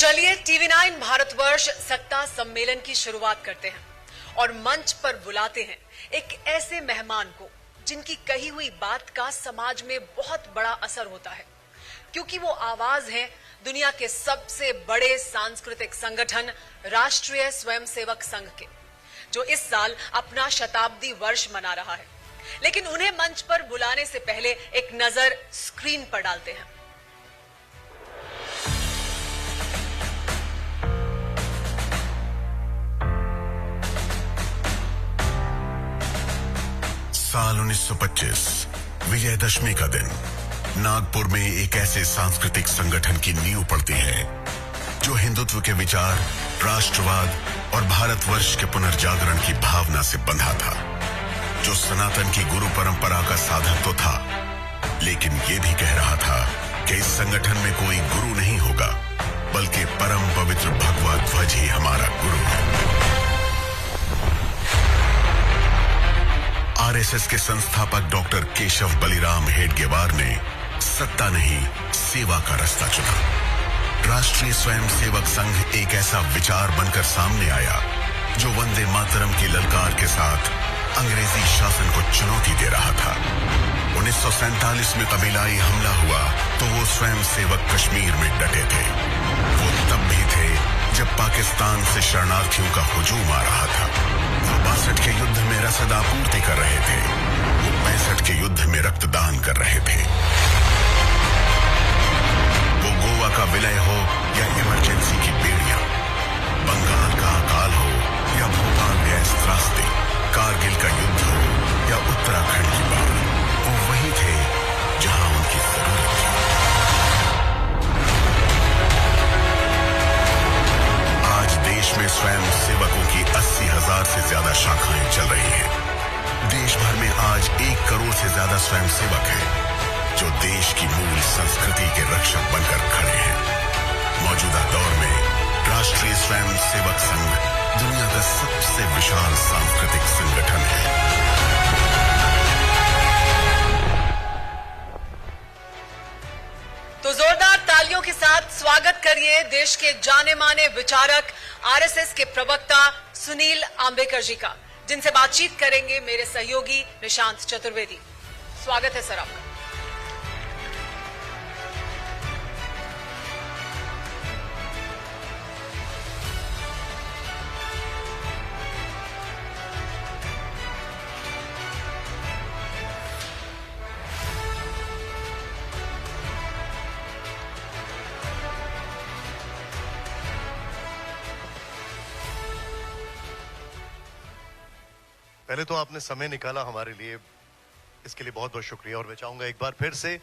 चलिए TV9 भारतवर्ष सत्ता सम्मेलन की शुरुआत करते हैं और मंच पर बुलाते हैं एक ऐसे मेहमान को जिनकी कही हुई बात का समाज में बहुत बड़ा असर होता है, क्योंकि वो आवाज है दुनिया के सबसे बड़े सांस्कृतिक संगठन राष्ट्रीय स्वयंसेवक संघ के, जो इस साल अपना शताब्दी वर्ष मना रहा है। लेकिन उन्हें मंच पर बुलाने से पहले एक नजर स्क्रीन पर डालते हैं। साल 1925 विजयदशमी का दिन नागपुर में एक ऐसे सांस्कृतिक संगठन की नींव पड़ती है जो हिंदुत्व के विचार, राष्ट्रवाद और भारतवर्ष के पुनर्जागरण की भावना से बंधा था, जो सनातन की गुरु परंपरा का साधक तो था, लेकिन ये भी कह रहा था कि इस संगठन में कोई गुरु नहीं होगा, बल्कि परम पवित्र भगवा ध्वज ही हमारा गुरु है। आरएसएस के संस्थापक डॉक्टर केशव बलिराम हेडगेवार ने सत्ता नहीं, सेवा का रास्ता चुना। राष्ट्रीय स्वयंसेवक संघ एक ऐसा विचार बनकर सामने आया जो वंदे मातरम की ललकार के साथ अंग्रेजी शासन को चुनौती दे रहा था। 1947 में कबीलाई हमला हुआ तो वो स्वयंसेवक कश्मीर में डटे थे। वो तब भी थे जब पाकिस्तान से शरणार्थियों का हुजूम आ रहा था। वो 62 के युद्ध में रसद आपूर्ति कर रहे थे। वो 65 के युद्ध में रक्तदान कर रहे थे। वो गोवा का विलय हो या इमरजेंसी की बेड़ियां, बंगाल का अकाल हो या भोपाल गैस त्रासदी, कारगिल का युद्ध हो या उत्तराखंड की बाढ़, वो वही थे जहां उनकी जरूरत थी। आज देश में स्वयं सेवकों की 80,000 से ज्यादा शाखाएं चल रही हैं। देश भर में आज 1 करोड़ से ज्यादा स्वयंसेवक हैं, जो देश की मूल संस्कृति के रक्षक बनकर खड़े हैं। मौजूदा दौर में राष्ट्रीय स्वयंसेवक संघ दुनिया का सबसे विशाल सांस्कृतिक संगठन है। तो जोरदार तालियों के साथ स्वागत करिए देश के जाने माने विचारक, आरएसएस के प्रवक्ता सुनील आंबेकर जी का, जिनसे बातचीत करेंगे मेरे सहयोगी निशांत चतुर्वेदी। स्वागत है सर आपका। पहले तो आपने समय निकाला हमारे लिए, इसके लिए बहुत बहुत शुक्रिया। और मैं चाहूंगा एक बार फिर से,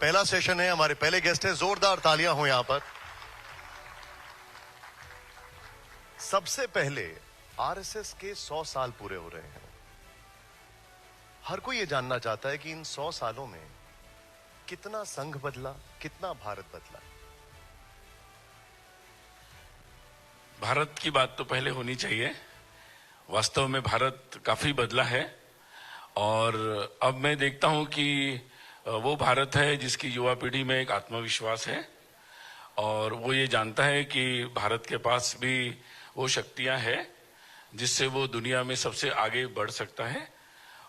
पहला सेशन है, हमारे पहले गेस्ट हैं, जोरदार तालियां हो यहां पर। सबसे पहले आरएसएस के 100 साल पूरे हो रहे हैं। हर कोई ये जानना चाहता है कि इन 100 सालों में कितना संघ बदला, कितना भारत बदला। भारत की बात तो पहले होनी चाहिए। वास्तव में भारत काफी बदला है और अब मैं देखता हूं कि वो भारत है जिसकी युवा पीढ़ी में एक आत्मविश्वास है और वो ये जानता है कि भारत के पास भी वो शक्तियां हैं जिससे वो दुनिया में सबसे आगे बढ़ सकता है।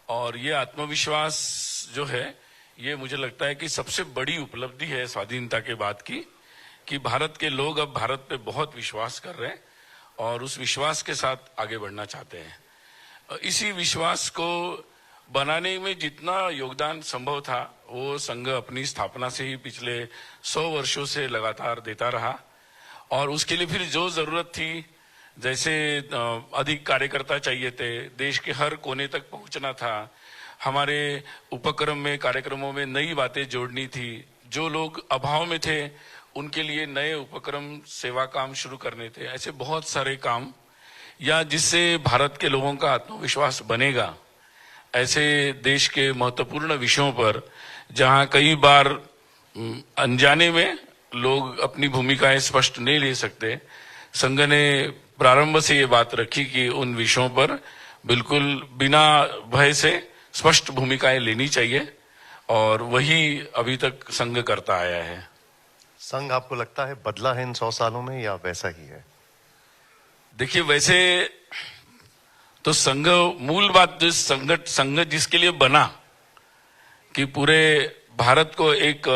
और ये आत्मविश्वास जो है, ये मुझे लगता है कि सबसे बड़ी उपलब्धि है स्वाधीनता के बाद की, कि भारत के लोग अब भारत पे बहुत विश्वास कर रहे हैं और उस विश्वास के साथ आगे बढ़ना चाहते हैं। इसी विश्वास को बनाने में जितना योगदान संभव था वो संघ अपनी स्थापना से ही पिछले 100 वर्षों से लगातार देता रहा। और उसके लिए फिर जो जरूरत थी, जैसे अधिक कार्यकर्ता चाहिए थे, देश के हर कोने तक पहुंचना था, हमारे उपक्रम में, कार्यक्रमों में नई बातें जोड़नी थी, जो लोग अभाव में थे उनके लिए नए उपक्रम, सेवा काम शुरू करने थे, ऐसे बहुत सारे काम, या जिससे भारत के लोगों का आत्मविश्वास बनेगा, ऐसे देश के महत्वपूर्ण विषयों पर जहां कई बार अनजाने में लोग अपनी भूमिकाएं स्पष्ट नहीं ले सकते, संघ ने प्रारंभ से ये बात रखी कि उन विषयों पर बिल्कुल बिना भय से स्पष्ट भूमिकाएं लेनी चाहिए और वही अभी तक संघ करता आया है। संघ आपको लगता है बदला है इन 100 सालों में या वैसा ही है? देखिए, वैसे तो संघ, मूल बात जो संघ जिसके लिए बना कि पूरे भारत को एक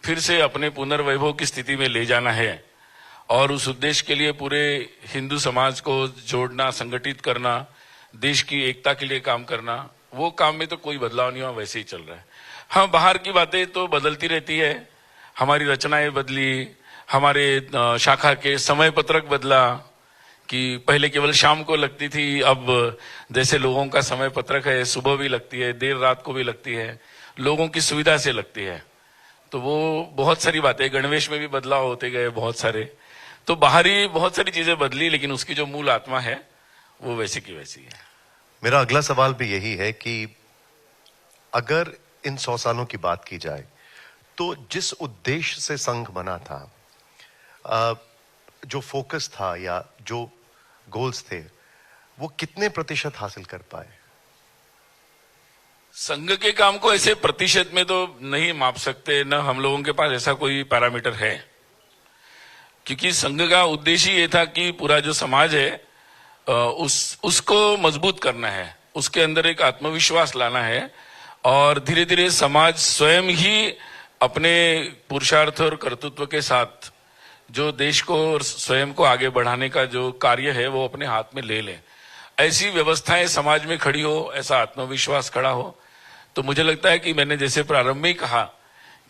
फिर से अपने पुनर्वैभव की स्थिति में ले जाना है और उस उद्देश्य के लिए पूरे हिंदू समाज को जोड़ना, संगठित करना, देश की एकता के लिए काम करना, वो काम में तो कोई बदलाव नहीं हुआ, वैसे ही चल रहा है। हाँ, बाहर की बातें तो बदलती रहती है, हमारी रचनाएं बदली, हमारे शाखा के समय पत्रक बदला कि पहले केवल शाम को लगती थी, अब जैसे लोगों का समय पत्रक है सुबह भी लगती है, देर रात को भी लगती है, लोगों की सुविधा से लगती है। तो वो बहुत सारी बातें, गणवेश में भी बदलाव होते गए बहुत सारे। तो बाहरी बहुत सारी चीजें बदली, लेकिन उसकी जो मूल आत्मा है वो वैसी की वैसी है। मेरा अगला सवाल भी यही है कि अगर इन 100 सालों की बात की जाए तो जिस उद्देश्य से संघ बना था, जो फोकस था या जो गोल्स थे, वो कितने प्रतिशत हासिल कर पाए? संघ के काम को ऐसे प्रतिशत में तो नहीं माप सकते, न हम लोगों के पास ऐसा कोई पैरामीटर है, क्योंकि संघ का उद्देश्य ये था कि पूरा जो समाज है उसको मजबूत करना है, उसके अंदर एक आत्मविश्वास लाना है और धीरे धीरे समाज स्वयं ही अपने पुरुषार्थ और कर्तृत्व के साथ जो देश को और स्वयं को आगे बढ़ाने का जो कार्य है वो अपने हाथ में ले ले। ऐसी व्यवस्थाएं समाज में खड़ी हो, ऐसा आत्मविश्वास खड़ा हो, तो मुझे लगता है कि मैंने जैसे प्रारंभ में कहा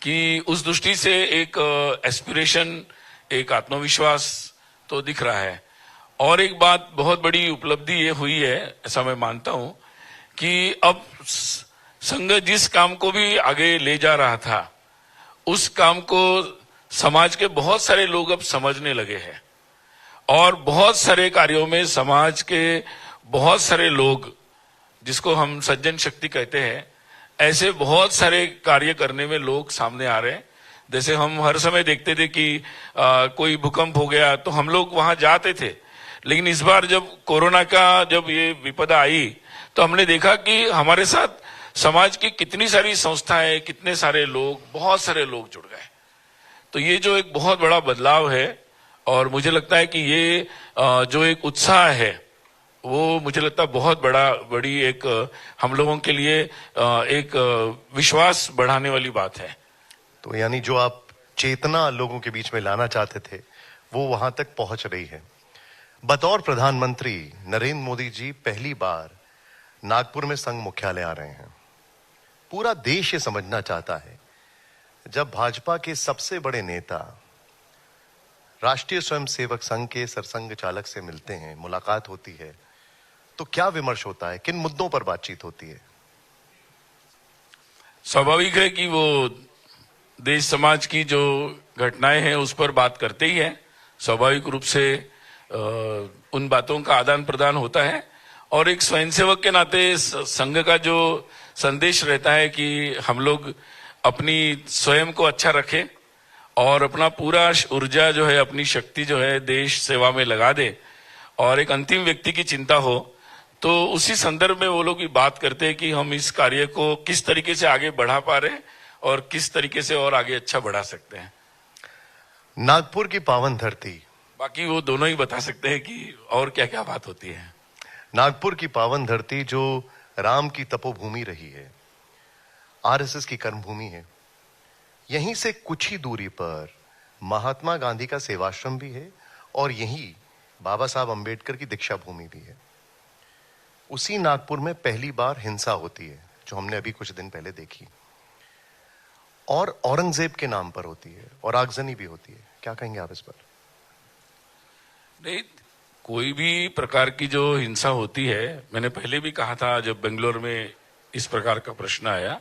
कि उस दृष्टि से एक एस्पिरेशन, एक आत्मविश्वास तो दिख रहा है। और एक बात बहुत बड़ी उपलब्धि ये हुई है, ऐसा मैं मानता हूं, कि अब संघ जिस काम को भी आगे ले जा रहा था उस काम को समाज के बहुत सारे लोग अब समझने लगे हैं और बहुत सारे कार्यों में समाज के बहुत सारे लोग, जिसको हम सज्जन शक्ति कहते हैं, ऐसे बहुत सारे कार्य करने में लोग सामने आ रहे हैं। जैसे हम हर समय देखते थे कि कोई भूकंप हो गया तो हम लोग वहां जाते थे, लेकिन इस बार जब कोरोना का जब ये विपदा आई तो हमने देखा कि हमारे साथ समाज की कितनी सारी संस्थाएं, कितने सारे लोग, बहुत सारे लोग जुड़ गए। तो ये जो एक बहुत बड़ा बदलाव है और मुझे लगता है कि ये जो एक उत्साह है वो मुझे लगता है बहुत बड़ी एक हम लोगों के लिए एक विश्वास बढ़ाने वाली बात है। तो यानी जो आप चेतना लोगों के बीच में लाना चाहते थे वो वहां तक पहुंच रही है। बतौर प्रधानमंत्री नरेंद्र मोदी जी पहली बार नागपुर में संघ मुख्यालय आ रहे हैं। पूरा देश ये समझना चाहता है, जब भाजपा के सबसे बड़े नेता राष्ट्रीय स्वयंसेवक संघ के सरसंघ चालक से मिलते हैं, मुलाकात होती है, तो क्या विमर्श होता है, किन मुद्दों पर बातचीत होती है? स्वाभाविक है कि वो देश समाज की जो घटनाएं हैं उस पर बात करते ही है। स्वाभाविक रूप से उन बातों का आदान प्रदान होता है और एक स्वयंसेवक के नाते संघ का जो संदेश रहता है कि हम लोग अपनी स्वयं को अच्छा रखें और अपना पूरा ऊर्जा जो है, अपनी शक्ति जो है देश सेवा में लगा दे और एक अंतिम व्यक्ति की चिंता हो, तो उसी संदर्भ में वो लोग भी बात करते हैं कि हम इस कार्य को किस तरीके से आगे बढ़ा पा रहे हैं और किस तरीके से और आगे अच्छा बढ़ा सकते हैं। नागपुर की पावन धरती, बाकी वो दोनों ही बता सकते हैं कि और क्या क्या बात होती है। नागपुर की पावन धरती जो राम की तपोभूमि रही है, आरएसएस की कर्मभूमि है, यहीं से कुछ ही दूरी पर महात्मा गांधी का सेवाश्रम भी है और यहीं बाबा साहब अंबेडकर की दीक्षा भूमि भी है। उसी नागपुर में पहली बार हिंसा होती है, जो हमने अभी कुछ दिन पहले देखी, और औरंगजेब के नाम पर होती है और आगजनी भी होती है। क्या कहेंगे आप इस पर? नहीं, कोई भी प्रकार की जो हिंसा होती है, मैंने पहले भी कहा था जब बेंगलोर में इस प्रकार का प्रश्न आया,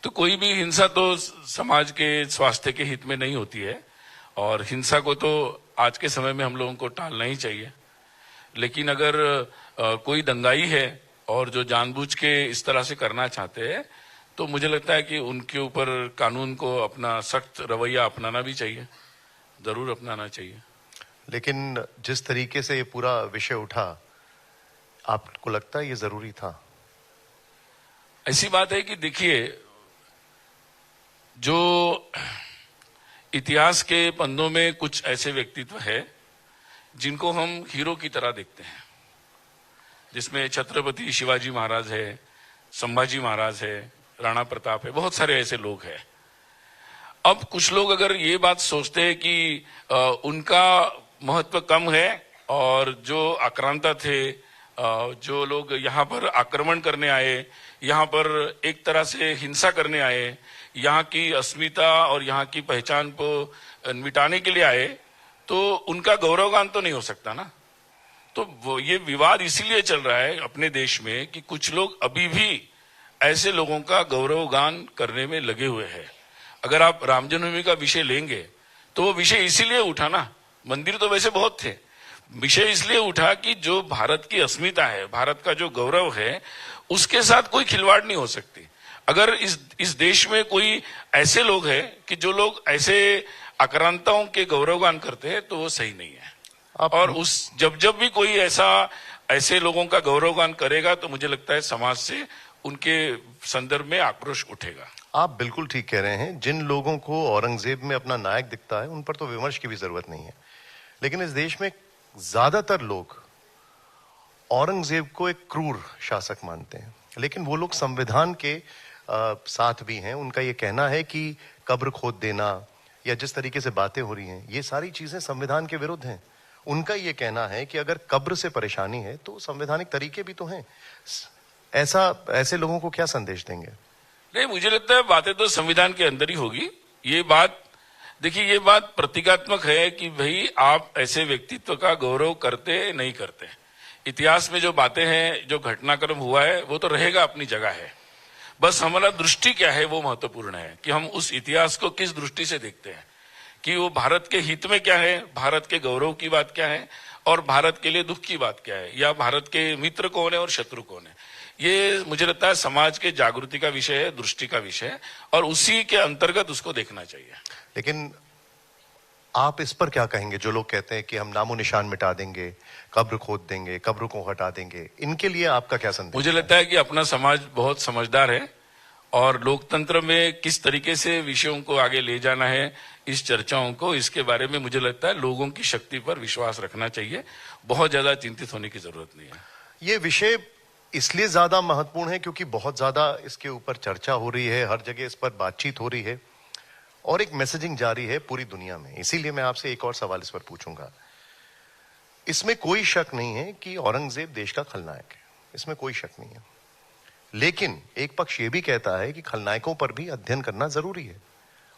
तो कोई भी हिंसा तो समाज के स्वास्थ्य के हित में नहीं होती है और हिंसा को तो आज के समय में हम लोगों को टालना ही चाहिए। लेकिन अगर कोई दंगाई है और जो जानबूझ के इस तरह से करना चाहते हैं, तो मुझे लगता है कि उनके ऊपर कानून को अपना सख्त रवैया अपनाना भी चाहिए, जरूर अपनाना चाहिए। लेकिन जिस तरीके से ये पूरा विषय उठा, आपको लगता है ये जरूरी था? ऐसी बात है कि देखिए, जो इतिहास के पन्नों में कुछ ऐसे व्यक्तित्व है जिनको हम हीरो की तरह देखते हैं, जिसमें छत्रपति शिवाजी महाराज है, संभाजी महाराज है, राणा प्रताप है, बहुत सारे ऐसे लोग हैं। अब कुछ लोग अगर ये बात सोचते हैं कि उनका महत्व कम है और जो आक्रांता थे, जो लोग यहाँ पर आक्रमण करने आए, यहाँ पर एक तरह से हिंसा करने आए, यहाँ की अस्मिता और यहाँ की पहचान को मिटाने के लिए आए, तो उनका गौरवगान तो नहीं हो सकता ना। तो ये विवाद इसीलिए चल रहा है अपने देश में कि कुछ लोग अभी भी ऐसे लोगों का गौरवगान करने में लगे हुए हैं। अगर आप राम जन्मभूमि का विषय लेंगे तो वो विषय इसीलिए उठा ना, मंदिर तो वैसे बहुत थे, विषय इसलिए उठा कि जो भारत की अस्मिता है, भारत का जो गौरव है, उसके साथ कोई खिलवाड़ नहीं हो सकती। अगर इस देश में कोई ऐसे लोग हैं कि जो लोग ऐसे आक्रांताओं के गौरवगान करते हैं तो वो सही नहीं है। और जब भी कोई ऐसे लोगों का गौरवगान करेगा तो मुझे लगता है समाज से उनके संदर्भ में आक्रोश उठेगा। आप बिल्कुल ठीक कह रहे हैं। जिन लोगों को औरंगजेब में अपना नायक दिखता है उन पर तो विमर्श की भी जरूरत नहीं है, लेकिन इस देश में ज्यादातर लोग औरंगजेब को एक क्रूर शासक मानते हैं, लेकिन वो लोग संविधान के साथ भी हैं। उनका ये कहना है कि कब्र खोद देना या जिस तरीके से बातें हो रही हैं, ये सारी चीजें संविधान के विरुद्ध हैं। उनका ये कहना है कि अगर कब्र से परेशानी है तो संवैधानिक तरीके भी तो हैं। ऐसे लोगों को क्या संदेश देंगे? नहीं, मुझे लगता है बातें तो संविधान के अंदर ही होगी। ये बात देखिए, ये बात प्रतीकात्मक है कि भाई आप ऐसे व्यक्तित्व का गौरव करते नहीं करते। इतिहास में जो बातें हैं, जो घटनाक्रम हुआ है, वो तो रहेगा, अपनी जगह है। बस हमारा दृष्टि क्या है वो महत्वपूर्ण है कि हम उस इतिहास को किस दृष्टि से देखते हैं, कि वो भारत के हित में क्या है, भारत के गौरव की बात क्या है और भारत के लिए दुख की बात क्या है, या भारत के मित्र कौन है और शत्रु कौन है। ये मुझे लगता है समाज के जागृति का विषय है, दृष्टि का विषय है, और उसी के अंतर्गत उसको देखना चाहिए। लेकिन आप इस पर क्या कहेंगे जो लोग कहते हैं कि हम नामो निशान मिटा देंगे, कब्र खोद देंगे, कब्र को हटा देंगे, इनके लिए आपका क्या संदेश? मुझे लगता है कि अपना समाज बहुत समझदार है और लोकतंत्र में किस तरीके से विषयों को आगे ले जाना है, इस चर्चाओं को, इसके बारे में मुझे लगता है लोगों की शक्ति पर विश्वास रखना चाहिए। बहुत ज्यादा चिंतित होने की जरूरत नहीं है। ये विषय इसलिए ज्यादा महत्वपूर्ण है क्योंकि बहुत ज्यादा इसके ऊपर चर्चा हो रही है, हर जगह इस पर बातचीत हो रही है और एक मैसेजिंग जारी है पूरी दुनिया में। इसीलिए मैं आपसे एक और सवाल इस पर पूछूंगा। इसमें कोई शक नहीं है कि औरंगजेब देश का खलनायक है, इसमें कोई शक नहीं है। लेकिन एक पक्ष ये भी कहता है कि खलनायकों पर भी अध्ययन करना जरूरी है,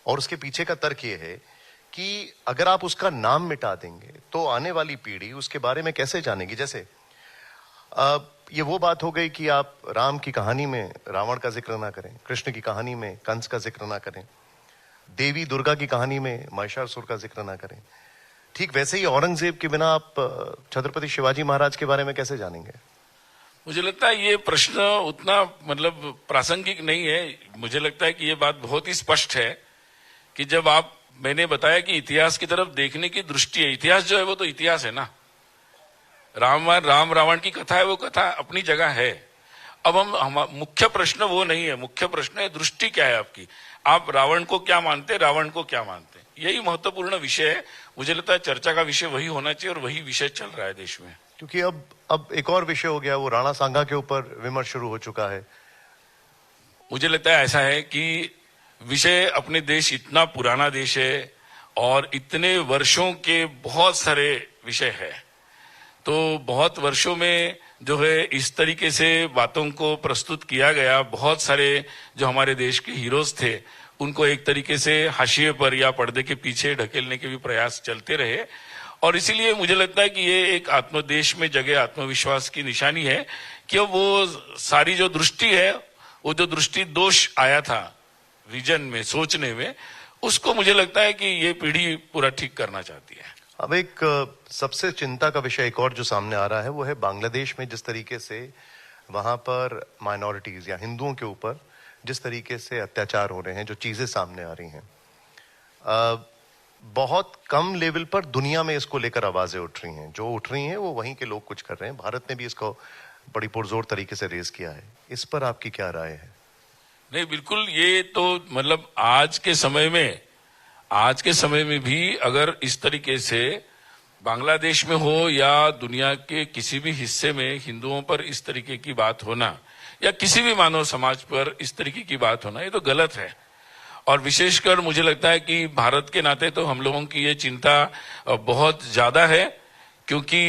और उसके पीछे का तर्क ये है कि अगर आप उसका नाम मिटा देंगे तो आने वाली पीढ़ी उसके बारे में कैसे जानेगी। जैसे ये वो बात हो गई कि आप राम की कहानी में रावण का जिक्र ना करें, कृष्ण की कहानी में कंस का जिक्र ना करें, देवी दुर्गा की कहानी में महिषासुर का जिक्र ना करें। ठीक वैसे ही औरंगजेब के बिना आप छत्रपति शिवाजी महाराज के बारे में कैसे जानेंगे? मुझे लगता है ये प्रश्न उतना प्रासंगिक नहीं है। मुझे लगता है कि ये बात बहुत ही स्पष्ट है कि जब मैंने बताया कि इतिहास की तरफ देखने की दृष्टि है, इतिहास जो है वो तो इतिहास है ना। राम रावण की कथा है, वो कथा अपनी जगह है। अब हम मुख्य प्रश्न वो नहीं है, मुख्य प्रश्न है दृष्टि क्या है आपकी। आप रावण को क्या मानते, रावण को क्या मानते, यही महत्वपूर्ण विषय है। मुझे लगता है चर्चा का विषय वही होना चाहिए और वही विषय चल रहा है देश में। क्योंकि अब एक और विषय हो गया, वो राणा सांगा के ऊपर विमर्श शुरू हो चुका है। मुझे लगता है ऐसा है कि विषय, अपने देश इतना पुराना देश है और इतने वर्षों के बहुत सारे विषय है, तो बहुत वर्षों में जो है इस तरीके से बातों को प्रस्तुत किया गया। बहुत सारे जो हमारे देश के हीरोज थे उनको एक तरीके से हाशिए पर या पर्दे के पीछे ढकेलने के भी प्रयास चलते रहे, और इसीलिए मुझे लगता है कि ये एक आत्मदेश में जगह आत्मविश्वास की निशानी है कि वो सारी जो दृष्टि है, वो जो दृष्टि दोष आया था विजन में, सोचने में, उसको मुझे लगता है कि ये पीढ़ी पूरा ठीक करना चाहती है। अब एक सबसे चिंता का विषय एक और जो सामने आ रहा है वो है बांग्लादेश में जिस तरीके से वहां पर माइनॉरिटीज या हिंदुओं के ऊपर जिस तरीके से अत्याचार हो रहे हैं, जो चीजें सामने आ रही हैं, बहुत कम लेवल पर दुनिया में इसको लेकर आवाजें उठ रही हैं। जो उठ रही हैं वो वहीं के लोग कुछ कर रहे हैं। भारत ने भी इसको बड़ी पुरजोर तरीके से रेज किया है। इस पर आपकी क्या राय है? नहीं, बिल्कुल, ये तो आज के समय में आज के समय में भी अगर इस तरीके से बांग्लादेश में हो या दुनिया के किसी भी हिस्से में हिंदुओं पर इस तरीके की बात होना या किसी भी मानव समाज पर इस तरीके की बात होना, ये तो गलत है। और विशेषकर मुझे लगता है कि भारत के नाते तो हम लोगों की ये चिंता बहुत ज्यादा है, क्योंकि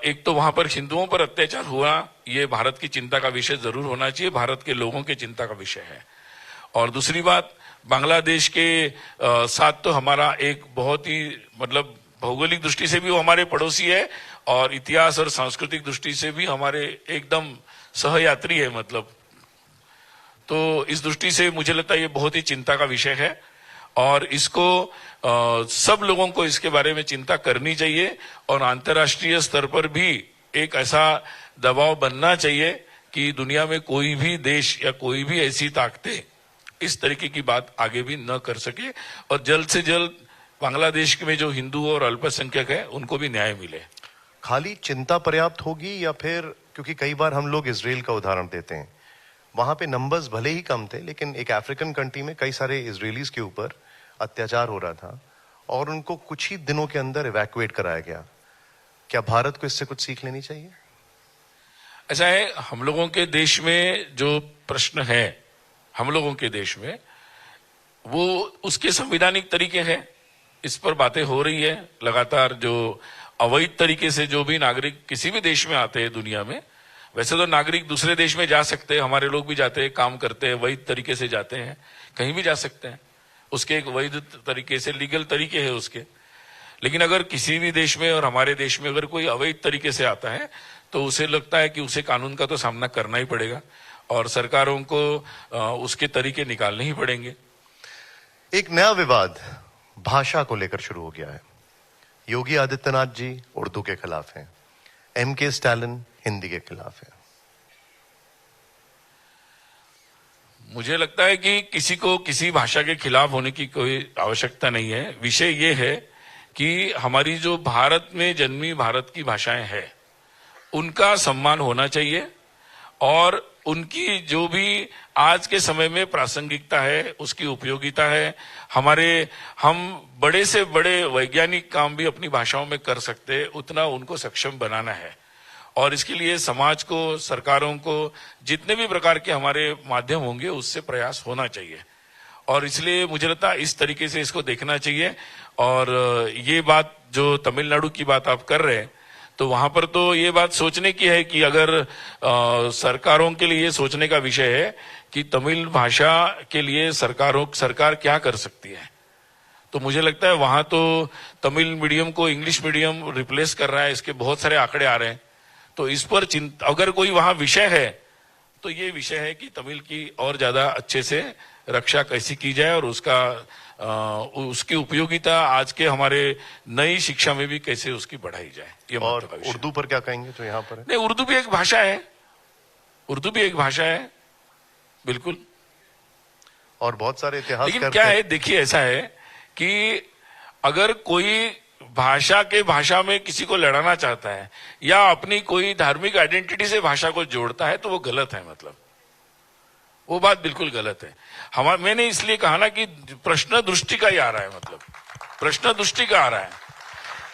एक तो वहां पर हिंदुओं पर अत्याचार हुआ, ये भारत की चिंता का विषय जरूर होना चाहिए, भारत के लोगों की चिंता का विषय है। और दूसरी बात, बांग्लादेश के साथ तो हमारा एक बहुत ही मतलब भौगोलिक दृष्टि से भी वो हमारे पड़ोसी है और इतिहास और सांस्कृतिक दृष्टि से भी हमारे एकदम सहयात्री है मतलब। तो इस दृष्टि से मुझे लगता है ये बहुत ही चिंता का विषय है और इसको सब लोगों को इसके बारे में चिंता करनी चाहिए और अंतर्राष्ट्रीय स्तर पर भी एक ऐसा दबाव बनना चाहिए कि दुनिया में कोई भी देश या कोई भी ऐसी ताकतें इस तरीके की बात आगे भी न कर सके और जल्द से जल्द बांग्लादेश में जो हिंदू और अल्पसंख्यक है उनको भी न्याय मिले। खाली चिंता पर्याप्त होगी या फिर, क्योंकि कई बार हम लोग इजराइल का उदाहरण देते हैं, वहां पे नंबर्स भले ही कम थे लेकिन एक अफ्रीकन कंट्री में कई सारे इजरायलीज के ऊपर अत्याचार हो रहा था और उनको कुछ ही दिनों के अंदर इवैक्यूएट कराया गया। क्या भारत को इससे कुछ सीख लेनी चाहिए? ऐसा है, हम लोगों के देश में जो प्रश्न है, हम लोगों के देश में वो उसके संवैधानिक तरीके हैं, इस पर बातें हो रही है लगातार। जो अवैध तरीके से जो भी नागरिक किसी भी देश में आते हैं दुनिया में, वैसे तो नागरिक दूसरे देश में जा सकते हैं, हमारे लोग भी जाते हैं, काम करते हैं, वैध तरीके से जाते हैं, कहीं भी जा सकते हैं, उसके एक वैध तरीके से लीगल तरीके हैं उसके। लेकिन अगर किसी भी देश में और हमारे देश में अगर कोई अवैध तरीके से आता है तो उसे लगता है कि उसे कानून का तो सामना करना ही पड़ेगा और सरकारों को उसके तरीके निकालने ही पड़ेंगे। एक नया विवाद भाषा को लेकर शुरू हो गया है। योगी आदित्यनाथ जी उर्दू के खिलाफ हैं, एमके स्टालिन हिंदी के खिलाफ है। मुझे लगता है कि किसी को किसी भाषा के खिलाफ होने की कोई आवश्यकता नहीं है। विषय ये है कि हमारी जो भारत में जन्मी भारत की भाषाएं हैं उनका सम्मान होना चाहिए और उनकी जो भी आज के समय में प्रासंगिकता है, उसकी उपयोगिता है। हम बड़े से बड़े वैज्ञानिक काम भी अपनी भाषाओं में कर सकते हैं, उतना उनको सक्षम बनाना है और इसके लिए समाज को, सरकारों को, जितने भी प्रकार के हमारे माध्यम होंगे उससे प्रयास होना चाहिए और इसलिए मुझे लगता है इस तरीके से इसको देखना चाहिए। और ये बात जो तमिलनाडु की बात आप कर रहे हैं तो वहां पर तो ये बात सोचने की है कि अगर सरकारों के लिए सोचने का विषय है कि तमिल भाषा के लिए सरकार क्या कर सकती है, तो मुझे लगता है वहां तो तमिल मीडियम को इंग्लिश मीडियम रिप्लेस कर रहा है, इसके बहुत सारे आंकड़े आ रहे हैं। तो इस पर अगर कोई वहां विषय है तो ये विषय है कि तमिल की और ज्यादा अच्छे से रक्षा कैसी की जाए और उसकी उपयोगिता आज के हमारे नई शिक्षा में भी कैसे उसकी बढ़ाई जाए। ये और उर्दू पर क्या कहेंगे जो यहाँ पर है? नहीं, उर्दू भी एक भाषा है, उर्दू भी एक भाषा है, बिल्कुल। और बहुत सारे इतिहास, लेकिन क्या है, देखिए ऐसा है कि अगर कोई भाषा में किसी को लड़ाना चाहता है या अपनी कोई धार्मिक आइडेंटिटी से भाषा को जोड़ता है तो वो गलत है, मतलब वो बात बिल्कुल गलत है। मैंने इसलिए कहा ना कि प्रश्न दृष्टि का ही आ रहा है, मतलब प्रश्न दृष्टि का आ रहा है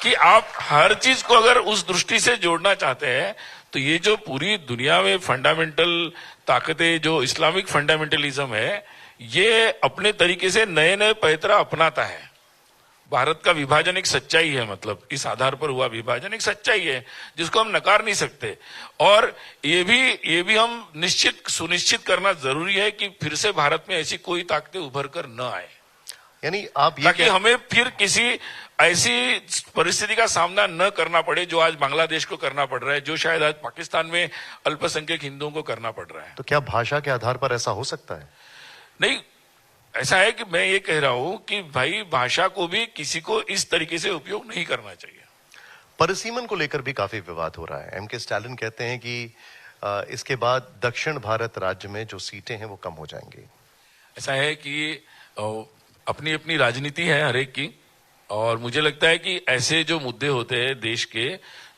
कि आप हर चीज को अगर उस दृष्टि से जोड़ना चाहते हैं तो ये जो पूरी दुनिया में फंडामेंटल ताकतें, जो इस्लामिक फंडामेंटलिज्म है, ये अपने तरीके से नए नए पैतरा अपनाता है। भारत का विभाजन एक सच्चाई है, मतलब इस आधार पर हुआ विभाजन एक सच्चाई है जिसको हम नकार नहीं सकते और ये भी हम सुनिश्चित करना जरूरी है कि फिर से भारत में ऐसी कोई ताकतें उभर कर न आए, यानी आप ये ताकि हमें फिर किसी ऐसी परिस्थिति का सामना न करना पड़े जो आज बांग्लादेश को करना पड़ रहा है, जो शायद आज पाकिस्तान में अल्पसंख्यक हिंदुओं को करना पड़ रहा है। तो क्या भाषा के आधार पर ऐसा हो सकता है? नहीं, ऐसा है कि मैं ये कह रहा हूं कि भाई भाषा को भी किसी को इस तरीके से उपयोग नहीं करना चाहिए। परिसीमन को लेकर भी काफी विवाद हो रहा है। एमके स्टालिन कहते हैं कि इसके बाद दक्षिण भारत राज्य में जो सीटें हैं वो कम हो जाएंगी। ऐसा है कि अपनी अपनी राजनीति है हर एक की और मुझे लगता है कि ऐसे जो मुद्दे होते हैं देश के,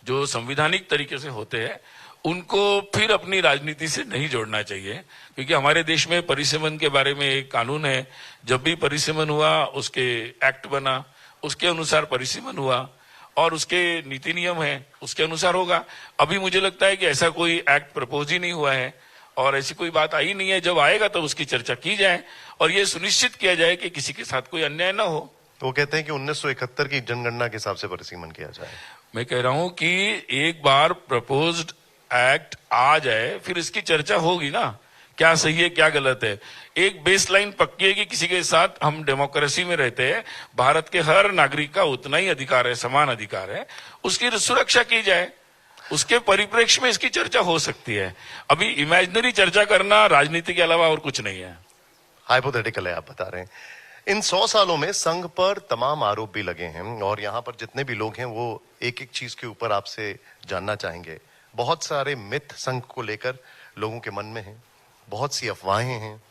जो संवैधानिक तरीके से होते हैं, उनको फिर अपनी राजनीति से नहीं जोड़ना चाहिए, क्योंकि हमारे देश में परिसीमन के बारे में एक कानून है। जब भी परिसीमन हुआ, उसके एक्ट बना, उसके अनुसार परिसीमन हुआ और उसके नीति नियम है, उसके अनुसार होगा। अभी मुझे लगता है कि ऐसा कोई एक्ट प्रपोज ही नहीं हुआ है और ऐसी कोई बात आई नहीं है। जब आएगा तो उसकी चर्चा की जाए और ये सुनिश्चित किया जाए कि किसी के साथ कोई अन्याय ना हो। तो वो कहते हैं कि 1971 की जनगणना के हिसाब से परिसीमन किया जाए। मैं कह रहा हूं कि एक बार प्रपोज्ड एक्ट आ जाए, फिर इसकी चर्चा होगी ना, क्या सही है क्या गलत है। एक बेसलाइन पक्की है कि किसी के साथ हम डेमोक्रेसी में रहते हैं, भारत के हर नागरिक का उतना ही अधिकार है, समान अधिकार है, उसकी सुरक्षा की जाए। उसके परिप्रेक्ष्य में इसकी चर्चा हो सकती है। अभी इमेजिनरी चर्चा करना राजनीति के अलावा और कुछ नहीं है। हाइपोथेटिकल है, आप बता रहे हैं। इन 100 सालों में संघ पर तमाम आरोप भी लगे हैं और यहां पर जितने भी लोग हैं वो एक एक चीज के ऊपर आपसे जानना चाहेंगे। बहुत सारे मिथ संघ को लेकर लोगों के मन में हैं, बहुत सी अफवाहें हैं।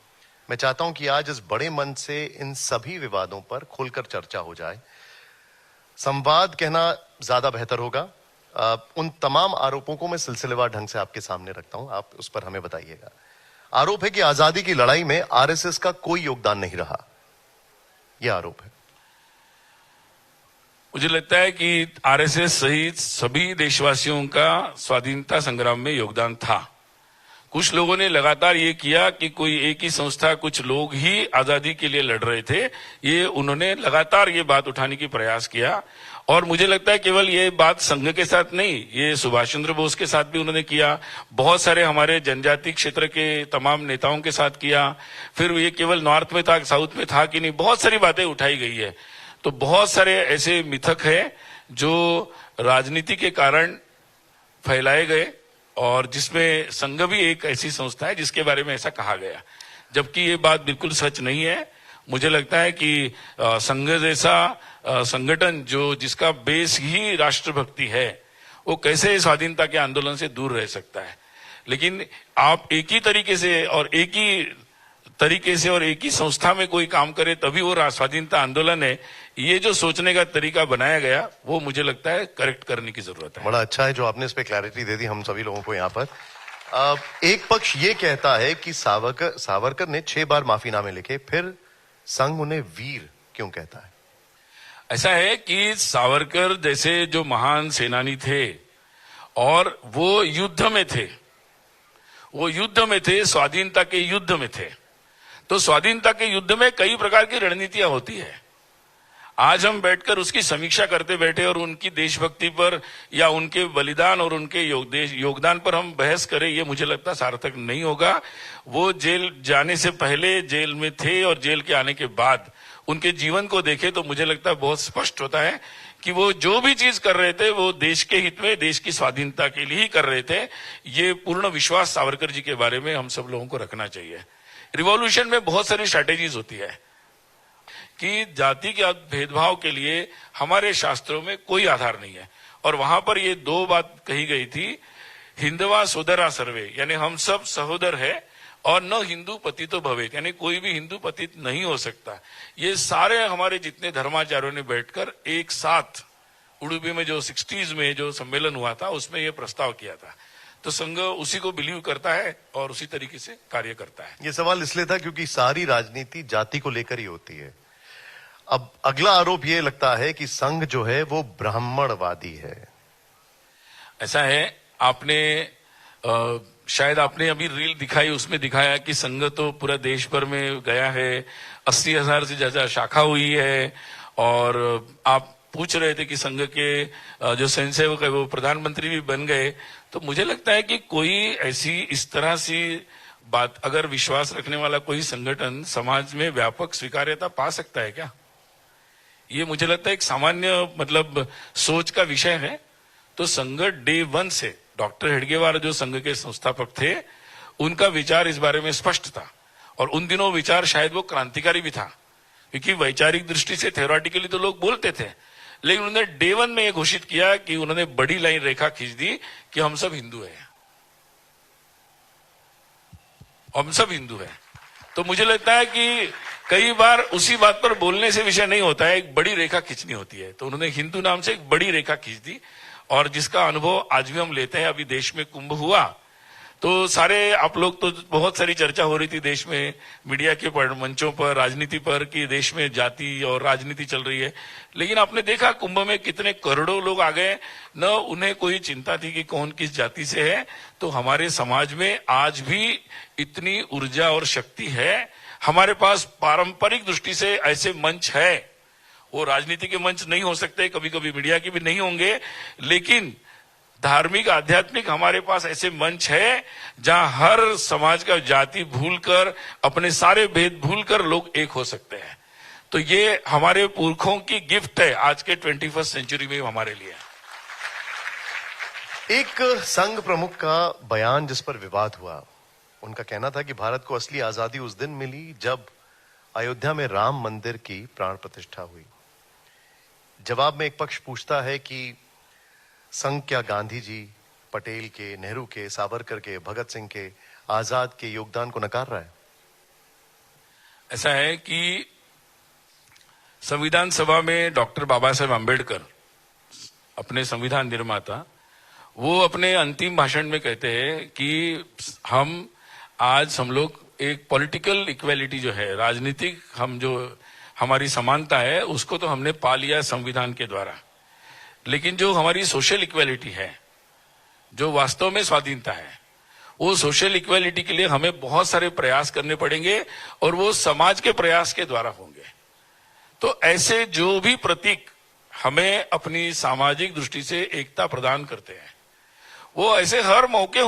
मैं चाहता हूं कि आज इस बड़े मंच से इन सभी विवादों पर खुलकर चर्चा हो जाए। संवाद कहना ज्यादा बेहतर होगा। उन तमाम आरोपों को मैं सिलसिलेवार ढंग से आपके सामने रखता हूं, आप उस पर हमें बताइएगा। आरोप है कि आजादी की लड़ाई में आरएसएस का कोई योगदान नहीं रहा, यह आरोप है। मुझे लगता है कि आरएसएस सहित सभी देशवासियों का स्वाधीनता संग्राम में योगदान था। कुछ लोगों ने लगातार ये किया कि कोई एक ही संस्था, कुछ लोग ही आजादी के लिए लड़ रहे थे, ये उन्होंने लगातार ये बात उठाने की प्रयास किया। और मुझे लगता है केवल ये बात संघ के साथ नहीं, ये सुभाष चंद्र बोस के साथ भी उन्होंने किया, बहुत सारे हमारे जनजाति क्षेत्र के तमाम नेताओं के साथ किया। फिर ये केवल नॉर्थ में था, साउथ में था कि नहीं, बहुत सारी बातें उठाई गई है। तो बहुत सारे ऐसे मिथक है जो राजनीति के कारण फैलाए गए और जिसमें संघ भी एक ऐसी संस्था है जिसके बारे में ऐसा कहा गया, जबकि ये बात बिल्कुल सच नहीं है। मुझे लगता है कि संघ जैसा संगठन जो जिसका बेस ही राष्ट्रभक्ति है, वो कैसे स्वाधीनता के आंदोलन से दूर रह सकता है। लेकिन आप एक ही तरीके से और एक ही संस्था में कोई काम करे तभी वो स्वाधीनता आंदोलन है, ये जो सोचने का तरीका बनाया गया वो मुझे लगता है करेक्ट करने की जरूरत है। बड़ा अच्छा है जो आपने इस पे क्लैरिटी दे दी हम सभी लोगों को यहाँ पर। एक पक्ष ये कहता है कि सावरकर ने 6 बार माफीनामे लिखे, फिर संघ उन्हें वीर क्यों कहता है? ऐसा है कि सावरकर जैसे जो महान सेनानी थे और वो युद्ध में थे, स्वाधीनता के युद्ध में थे। तो स्वाधीनता के युद्ध में कई प्रकार की रणनीतियां होती है। आज हम बैठकर उसकी समीक्षा करते बैठे और उनकी देशभक्ति पर या उनके बलिदान और उनके योगदान पर हम बहस करें, ये मुझे लगता सार्थक नहीं होगा। वो जेल जाने से पहले जेल में थे और जेल के आने के बाद उनके जीवन को देखे तो मुझे लगता है बहुत स्पष्ट होता है कि वो जो भी चीज कर रहे थे वो देश के हित में, देश की स्वाधीनता के लिए ही कर रहे थे। ये पूर्ण विश्वास सावरकर जी के बारे में हम सब लोगों को रखना चाहिए। रिवॉल्यूशन में बहुत सारी स्ट्रैटेजीज होती है कि जाति के भेदभाव के लिए हमारे शास्त्रों में कोई आधार नहीं है। और वहां पर ये 2 बात कही गई थी, हिंदवा सोदरा सर्वे, यानी हम सब सहोदर है, और न हिंदू पतितो भवेत, यानी कोई भी हिंदू पतित नहीं हो सकता। ये सारे हमारे जितने धर्माचार्यों ने बैठकर एक साथ उडुपी में जो 60s में जो सम्मेलन हुआ था उसमें ये प्रस्ताव किया था। तो संघ उसी को बिलीव करता है और उसी तरीके से कार्य करता है। ये सवाल इसलिए था क्योंकि सारी राजनीति जाति को लेकर ही होती है। अब अगला आरोप ये लगता है कि संघ जो है वो ब्राह्मणवादी है। ऐसा है, शायद आपने अभी रील दिखाई, उसमें दिखाया कि संघ तो पूरा देश भर में गया है, 80,000 से ज्यादा शाखा हुई है। और आप पूछ रहे थे कि संघ के जो स्वयंसेवक है वो प्रधानमंत्री भी बन गए। तो मुझे लगता है कि कोई ऐसी इस तरह सी बात, अगर विश्वास रखने वाला कोई संगठन समाज में व्यापक स्वीकार्यता पा सकता है क्या? ये मुझे लगता है एक सामान्य सोच का विषय है। तो संघ डे 1 से, डॉक्टर हेडगेवार जो संघ के संस्थापक थे, उनका विचार इस बारे में स्पष्ट था और उन दिनों विचार शायद वो क्रांतिकारी भी था, क्योंकि वैचारिक दृष्टि से थ्योरेटिकली तो लोग बोलते थे, लेकिन उन्होंने डे 1 में ये घोषित किया कि उन्होंने बड़ी लाइन रेखा खींच दी कि हम सब हिंदू हैं, हम सब हिंदू हैं। तो मुझे लगता है कि कई बार उसी बात पर बोलने से विषय नहीं होता है, एक बड़ी रेखा खींचनी होती है। तो उन्होंने हिंदू नाम से एक बड़ी रेखा खींच दी और जिसका अनुभव आज भी हम लेते हैं। अभी देश में कुंभ हुआ तो सारे आप लोग तो बहुत सारी चर्चा हो रही थी देश में, मीडिया के मंचों पर, राजनीति पर, कि देश में जाति और राजनीति चल रही है। लेकिन आपने देखा कुंभ में कितने करोड़ों लोग आ गए, न उन्हें कोई चिंता थी कि कौन किस जाति से है। तो हमारे समाज में आज भी इतनी ऊर्जा और शक्ति है। हमारे पास पारंपरिक दृष्टि से ऐसे मंच है, वो राजनीति के मंच नहीं हो सकते, कभी कभी मीडिया के भी नहीं होंगे, लेकिन धार्मिक आध्यात्मिक हमारे पास ऐसे मंच है जहां हर समाज का जाति भूलकर, अपने सारे भेद भूलकर लोग एक हो सकते हैं। तो ये हमारे पुरखों की गिफ्ट है आज के 21st सेंचुरी में हमारे लिए। एक संघ प्रमुख का बयान जिस पर विवाद हुआ, उनका कहना था कि भारत को असली आजादी उस दिन मिली जब अयोध्या में राम मंदिर की प्राण प्रतिष्ठा हुई। जवाब में एक पक्ष पूछता है कि संघ क्या गांधी जी, पटेल के, नेहरू के, सावरकर के, भगत सिंह के, आजाद के योगदान को नकार रहा है? ऐसा है कि संविधान सभा में डॉक्टर बाबा साहेब आंबेडकर, अपने संविधान निर्माता, वो अपने अंतिम भाषण में कहते हैं कि हम लोग एक पॉलिटिकल इक्वेलिटी जो है, राजनीतिक हम जो हमारी समानता है, उसको तो हमने पा लिया संविधान के द्वारा, लेकिन जो हमारी सोशल इक्वेलिटी है, जो वास्तव में स्वाधीनता है, वो सोशल इक्वेलिटी के लिए हमें बहुत सारे प्रयास करने पड़ेंगे और वो समाज के प्रयास के द्वारा होंगे। तो ऐसे जो भी प्रतीक हमें अपनी सामाजिक दृष्टि से एकता प्रदान करते हैं, वो ऐसे हर मौके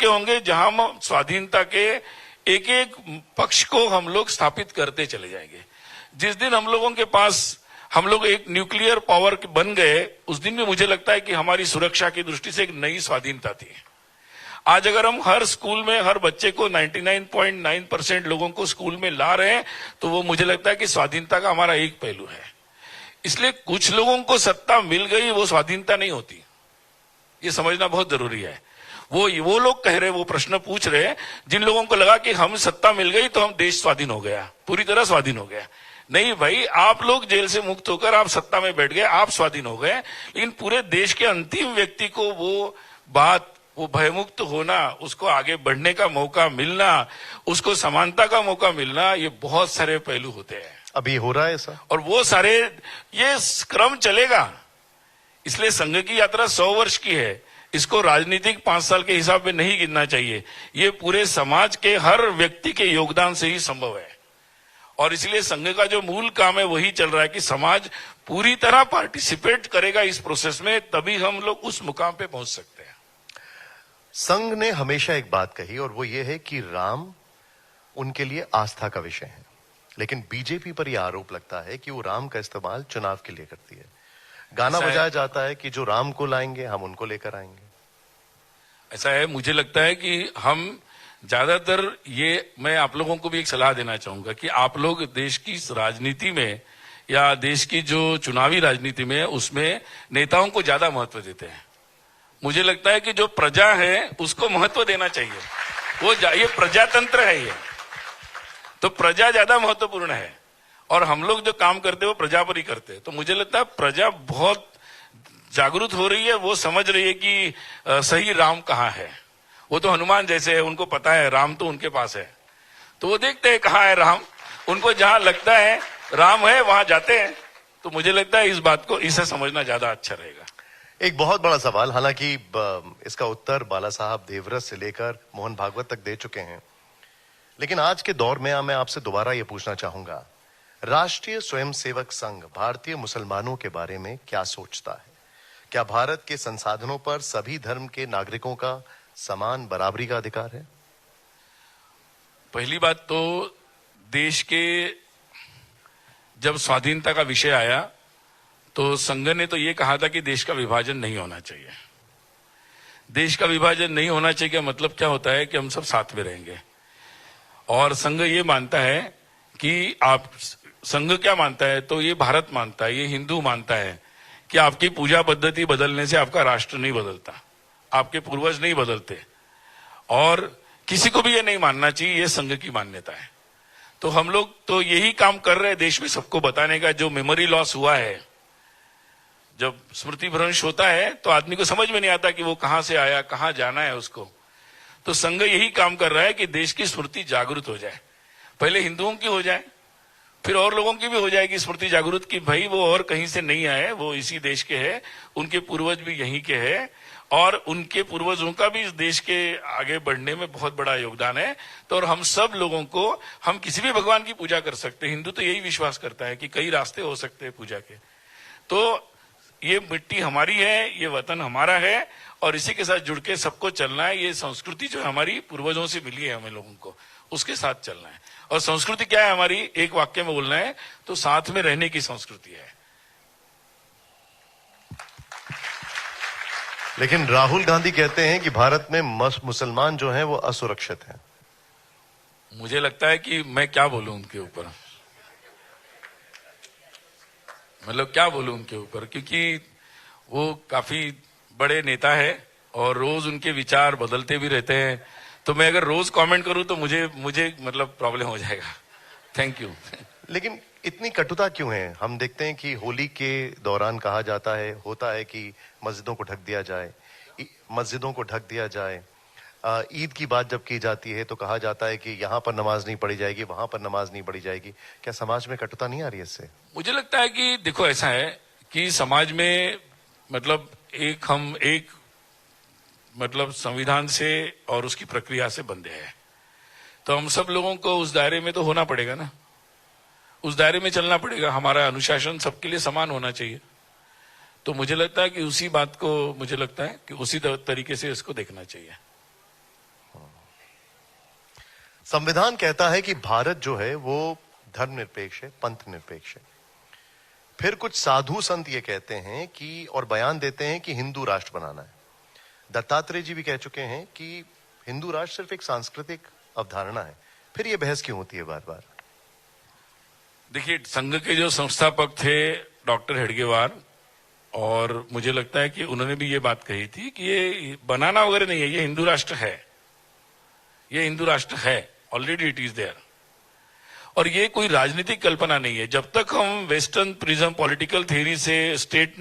होंगे जहां हम स्वाधीनता के एक एक पक्ष को हम लोग स्थापित करते चले जाएंगे। जिस दिन हम लोग एक न्यूक्लियर पावर बन गए, उस दिन में मुझे लगता है कि हमारी सुरक्षा की दृष्टि से एक नई स्वाधीनता थी। आज अगर हम हर स्कूल में हर बच्चे को 99.9% लोगों को स्कूल में ला रहे हैं, तो वो मुझे लगता है कि स्वाधीनता का हमारा एक पहलू है। इसलिए कुछ लोगों को सत्ता मिल गई, वो स्वाधीनता नहीं होती, ये समझना बहुत जरूरी है। वो लोग कह रहे, वो प्रश्न पूछ रहे, जिन लोगों को लगा कि हम सत्ता मिल गई तो हम देश स्वाधीन हो गया, पूरी तरह स्वाधीन हो गया। नहीं भाई, आप लोग जेल से मुक्त होकर आप सत्ता में बैठ गए, आप स्वाधीन हो गए, लेकिन पूरे देश के अंतिम व्यक्ति को वो भयमुक्त होना, उसको आगे बढ़ने का मौका मिलना, उसको समानता का मौका मिलना, ये बहुत सारे पहलू होते हैं। अभी हो रहा है ऐसा, और वो सारे ये क्रम चलेगा। इसलिए संघ की यात्रा 100 वर्ष की है, इसको राजनीतिक 5 साल के हिसाब में नहीं गिनना चाहिए। ये पूरे समाज के हर व्यक्ति के योगदान से ही संभव है, और इसलिए संघ का जो मूल काम है वही चल रहा है कि समाज पूरी तरह पार्टिसिपेट करेगा इस प्रोसेस में, तभी हम लोग उस मुकाम पे पहुंच सकते हैं। संघ ने हमेशा एक बात कही, और वो ये है कि राम उनके लिए आस्था का विषय है, लेकिन बीजेपी पर यह आरोप लगता है कि वो राम का इस्तेमाल चुनाव के लिए करती है। गाना बजाया जाता है कि जो राम को लाएंगे हम उनको लेकर आएंगे। ऐसा है, मुझे लगता है कि हम ज्यादातर, ये मैं आप लोगों को भी एक सलाह देना चाहूंगा कि आप लोग देश की राजनीति में या देश की जो चुनावी राजनीति में, उसमें नेताओं को ज्यादा महत्व देते हैं। मुझे लगता है कि जो प्रजा है उसको महत्व देना चाहिए। ये प्रजातंत्र है, ये तो प्रजा ज्यादा महत्वपूर्ण है, और हम लोग जो काम करते हैं वो प्रजा पर ही करते हैं। तो मुझे लगता है प्रजा बहुत जागरूक हो रही है, वो समझ रही है कि सही राम कहाँ है। वो तो हनुमान जैसे है, उनको पता है राम तो उनके पास है, तो वो देखते हैं कहाँ है राम, उनको जहां लगता है राम है वहां जाते हैं। तो मुझे लगता है इस बात को, इसे समझना ज्यादा अच्छा रहेगा। एक बहुत बड़ा सवाल, हालांकि इसका उत्तर बाला साहब देवव्रत से लेकर मोहन भागवत तक दे चुके हैं, लेकिन आज के दौर में मैं आपसे दोबारा यह पूछना चाहूंगा, राष्ट्रीय स्वयंसेवक संघ भारतीय मुसलमानों के बारे में क्या सोचता है? क्या भारत के संसाधनों पर सभी धर्म के नागरिकों का समान बराबरी का अधिकार है? पहली बात तो, देश के जब स्वाधीनता का विषय आया तो संघ ने तो ये कहा था कि देश का विभाजन नहीं होना चाहिए। देश का विभाजन नहीं होना चाहिए का मतलब क्या होता है कि हम सब साथ में रहेंगे। और संघ ये मानता है कि संघ क्या मानता है, तो ये भारत मानता है, ये हिंदू मानता है कि आपकी पूजा पद्धति बदलने से आपका राष्ट्र नहीं बदलता, आपके पूर्वज नहीं बदलते, और किसी को भी ये नहीं मानना चाहिए, ये संघ की मान्यता है। तो हम लोग तो यही काम कर रहे हैं देश में सबको बताने का। जो मेमोरी लॉस हुआ है, जब स्मृति भ्रंश होता है तो आदमी को समझ में नहीं आता कि वो कहां से आया, कहां जाना है उसको। तो संघ यही काम कर रहा है कि देश की स्मृति जागृत हो जाए। पहले हिंदुओं की हो जाए, फिर और लोगों की भी हो जाएगी स्मृति जागृत की भाई वो और कहीं से नहीं आए, वो इसी देश के हैं, उनके पूर्वज भी यहीं के हैं और उनके पूर्वजों का भी इस देश के आगे बढ़ने में बहुत बड़ा योगदान है। तो और हम सब लोगों को, हम किसी भी भगवान की पूजा कर सकते हैं। हिंदू तो यही विश्वास करता है कि कई रास्ते हो सकते हैं पूजा के। तो ये मिट्टी हमारी है, ये वतन हमारा है और इसी के साथ जुड़ के सबको चलना है। ये संस्कृति जो हमारी पूर्वजों से मिली है हमें लोगों को, उसके साथ चलना है। और संस्कृति क्या है हमारी, एक वाक्य में बोलना है तो साथ में रहने की संस्कृति है। लेकिन राहुल गांधी कहते हैं कि भारत में मुसलमान जो हैं वो असुरक्षित हैं। मुझे लगता है कि मैं क्या बोलूं उनके ऊपर, मतलब क्या बोलूं उनके ऊपर, क्योंकि वो काफी बड़े नेता है और रोज उनके विचार बदलते भी रहते हैं। तो मैं अगर रोज कमेंट करूं तो मुझे मतलब प्रॉब्लम हो जाएगा। Thank you. लेकिन इतनी कटुता क्यों है? हम देखते हैं कि होली के दौरान कहा जाता है, होता है कि मस्जिदों को ढक दिया जाए, मस्जिदों को ढक दिया जाए। ईद की बात जब की जाती है तो कहा जाता है कि यहाँ पर नमाज नहीं पढ़ी जाएगी, वहां पर नमाज नहीं पढ़ी जाएगी। क्या समाज में कटुता नहीं आ रही है इससे? मुझे लगता है कि देखो ऐसा है कि समाज में मतलब एक मतलब संविधान से और उसकी प्रक्रिया से बंधे हैं। तो हम सब लोगों को उस दायरे में तो होना पड़ेगा ना, उस दायरे में चलना पड़ेगा। हमारा अनुशासन सबके लिए समान होना चाहिए। तो मुझे लगता है कि उसी बात को, मुझे लगता है कि उसी तरीके से इसको देखना चाहिए। संविधान कहता है कि भारत जो है वो धर्मनिरपेक्ष है, पंथ निरपेक्ष है। फिर कुछ साधु संत ये कहते हैं कि और बयान देते हैं कि हिंदू राष्ट्र बनाना है। दत्तात्रेय जी भी कह चुके हैं कि हिंदू राष्ट्र सिर्फ एक सांस्कृतिक अवधारणा है। फिर ये बहस क्यों होती है बार बार? देखिए, संघ के जो संस्थापक थे डॉक्टर हेडगेवार, और मुझे लगता है कि उन्होंने भी ये बात कही थी कि ये बनाना वगैरह नहीं है, ये हिंदू राष्ट्र है, ये हिंदू राष्ट्र है, ऑलरेडी इट इज देयर। और ये कोई राजनीतिक कल्पना नहीं है। जब तक हम वेस्टर्न प्रिज्म पॉलिटिकल थ्योरी से स्टेट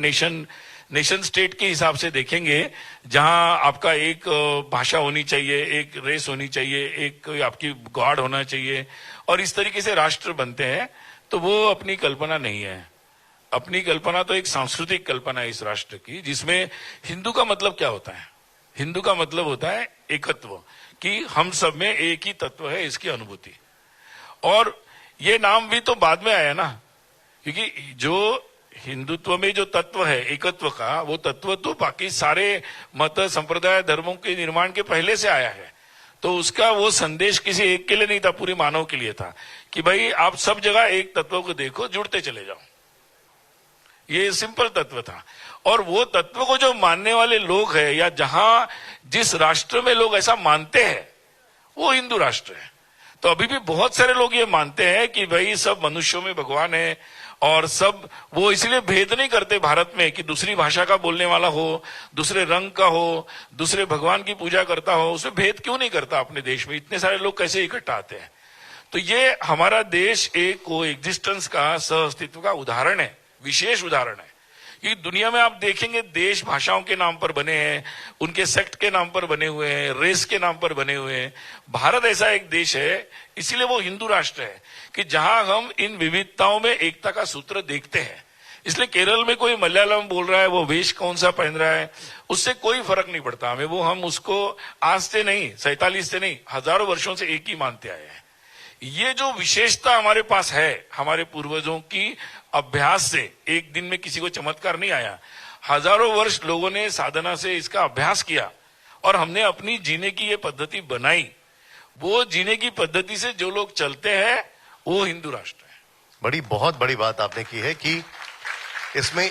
नेशन स्टेट के हिसाब से देखेंगे, जहां आपका एक भाषा होनी चाहिए, एक रेस होनी चाहिए, एक आपकी गॉड होना चाहिए और इस तरीके से राष्ट्र बनते हैं, तो वो अपनी कल्पना नहीं है। अपनी कल्पना तो एक सांस्कृतिक कल्पना है इस राष्ट्र की, जिसमें हिंदू का मतलब क्या होता है? हिंदू का मतलब होता है एकत्व, कि हम सब में एक ही तत्व है, इसकी अनुभूति। और ये नाम भी तो बाद में आया ना, क्योंकि जो हिंदुत्व में जो तत्व है एकत्व का, वो तत्व तो बाकी सारे मत संप्रदाय धर्मों के निर्माण के पहले से आया है। तो उसका वो संदेश किसी एक के लिए नहीं था, पूरे मानव के लिए था कि भाई आप सब जगह एक तत्व को देखो, जुड़ते चले जाओ। ये सिंपल तत्व था। और वो तत्व को जो मानने वाले लोग हैं, या जहां जिस राष्ट्र में लोग ऐसा मानते हैं, वो हिंदू राष्ट्र है। तो अभी भी बहुत सारे लोग ये मानते हैं कि भाई सब मनुष्यों में भगवान है और सब, वो इसलिए भेद नहीं करते भारत में कि दूसरी भाषा का बोलने वाला हो, दूसरे रंग का हो, दूसरे भगवान की पूजा करता हो, उसमें भेद क्यों नहीं करता अपने देश में? इतने सारे लोग कैसे इकट्ठा आते हैं? तो ये हमारा देश एक को एग्जिस्टेंस का, सह अस्तित्व का उदाहरण है, विशेष उदाहरण है। कि दुनिया में आप देखेंगे देश भाषाओं के नाम पर बने हैं, उनके सेक्ट के नाम पर बने हुए हैं, रेस के नाम पर बने हुए हैं। भारत ऐसा एक देश है, इसीलिए वो हिंदू राष्ट्र है कि जहां हम इन विविधताओं में एकता का सूत्र देखते हैं। इसलिए केरल में कोई मलयालम बोल रहा है, वो वेश कौन सा पहन रहा है, उससे कोई फर्क नहीं पड़ता हमें। वो हम उसको आज से नहीं, 47 से नहीं, हजारों वर्षों से एक ही मानते आए हैं। ये जो विशेषता हमारे पास है, हमारे पूर्वजों की अभ्यास से, एक दिन में किसी को चमत्कार नहीं आया, हजारों वर्ष लोगों ने साधना से इसका अभ्यास किया और हमने अपनी जीने की ये पद्धति बनाई। वो जीने की पद्धति से जो लोग चलते हैं, वो हिंदू राष्ट्र है। बहुत बड़ी बात आपने की है कि इसमें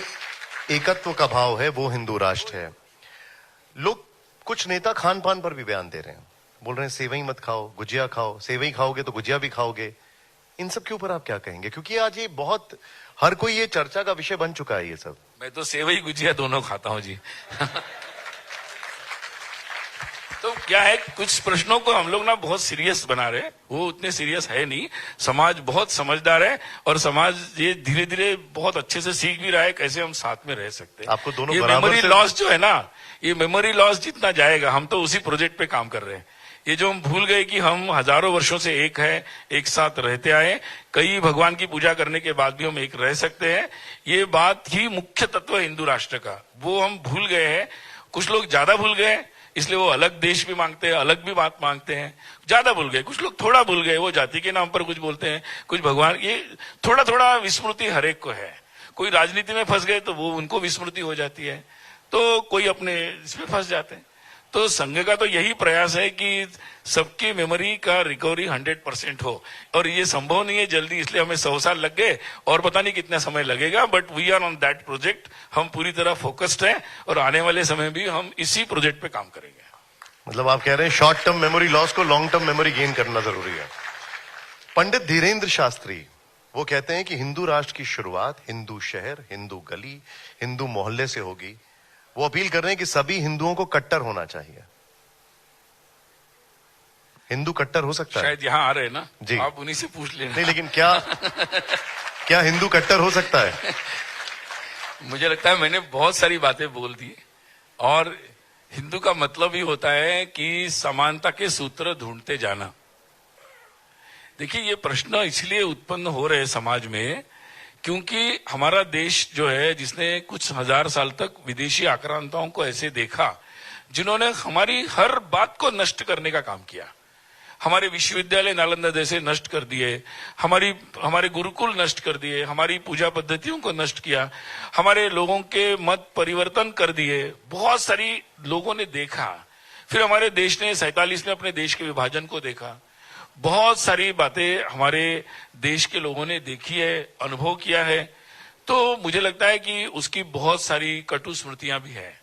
एकत्व का भाव है, वो हिंदू राष्ट्र है। लोग, कुछ नेता खान पान पर भी बयान दे रहे हैं, बोल रहे हैं सेवई मत खाओ, गुजिया खाओ, सेवई खाओगे तो गुजिया भी खाओगे। इन सब के ऊपर आप क्या कहेंगे? क्योंकि आज ये बहुत, हर कोई ये चर्चा का विषय बन चुका है ये सब। मैं तो सेवई गुजिया दोनों खाता हूं जी। तो क्या है, कुछ प्रश्नों को हम लोग ना बहुत सीरियस बना रहे हैं, वो उतने सीरियस है नहीं। समाज बहुत समझदार है और समाज ये धीरे धीरे बहुत अच्छे से सीख भी रहा है कैसे हम साथ में रह सकते हैं। आपको दोनों ये मेमोरी लॉस जो है ना, ये मेमोरी लॉस जितना जाएगा, हम तो उसी प्रोजेक्ट पे काम कर रहे हैं। ये जो हम भूल गए कि हम हजारों वर्षों से एक है, एक साथ रहते आए, कई भगवान की पूजा करने के बाद भी हम एक रह सकते हैं, ये बात ही मुख्य तत्व है हिंदू राष्ट्र का, वो हम भूल गए हैं। कुछ लोग ज्यादा भूल गए, इसलिए वो अलग देश भी मांगते हैं, अलग भी बात मांगते हैं। ज्यादा भूल गए, कुछ लोग थोड़ा भूल गए, वो जाति के नाम पर कुछ बोलते हैं, कुछ भगवान, ये थोड़ा थोड़ा विस्मृति हरेक को है। कोई राजनीति में फंस गए तो वो उनको विस्मृति हो जाती है, तो कोई अपने इसमें फंस जाते हैं। तो संघ का तो यही प्रयास है कि सबकी मेमोरी का रिकवरी 100% हो, और ये संभव नहीं है जल्दी, इसलिए हमें 100 साल लग गए और पता नहीं कितना समय लगेगा, but we are on that project. हम पूरी तरह फोकस्ड हैं और आने वाले समय भी हम इसी प्रोजेक्ट पे काम करेंगे। मतलब आप कह रहे हैं शॉर्ट टर्म मेमोरी लॉस को लॉन्ग टर्म मेमोरी गेन करना जरूरी है। पंडित धीरेन्द्र शास्त्री वो कहते हैं कि हिंदू राष्ट्र की शुरुआत हिंदू शहर, हिंदू गली, हिंदू मोहल्ले से होगी। वो अपील कर रहे हैं कि सभी हिंदुओं को कट्टर होना चाहिए। हिंदू कट्टर हो सकता है? शायद यहाँ आ रहे हैं ना जी, आप उन्हीं से पूछ लेना। नहीं, लेकिन क्या हिंदू कट्टर हो सकता है? मुझे लगता है मैंने बहुत सारी बातें बोल दी, और हिंदू का मतलब ही होता है कि समानता के सूत्र ढूंढते जाना। देखिए, ये प्रश्न इसलिए उत्पन्न हो रहे हैं समाज में क्योंकि हमारा देश जो है, जिसने कुछ हजार साल तक विदेशी आक्रांताओं को ऐसे देखा जिन्होंने हमारी हर बात को नष्ट करने का काम किया। हमारे विश्वविद्यालय नालंदा जैसे नष्ट कर दिए, हमारे गुरुकुल नष्ट कर दिए, हमारी पूजा पद्धतियों को नष्ट किया, हमारे लोगों के मत परिवर्तन कर दिए। बहुत सारी लोगों ने देखा। फिर हमारे देश ने 47 में अपने देश के विभाजन को देखा। बहुत सारी बातें हमारे देश के लोगों ने देखी है, अनुभव किया है। तो मुझे लगता है कि उसकी बहुत सारी कटु स्मृतियां भी है।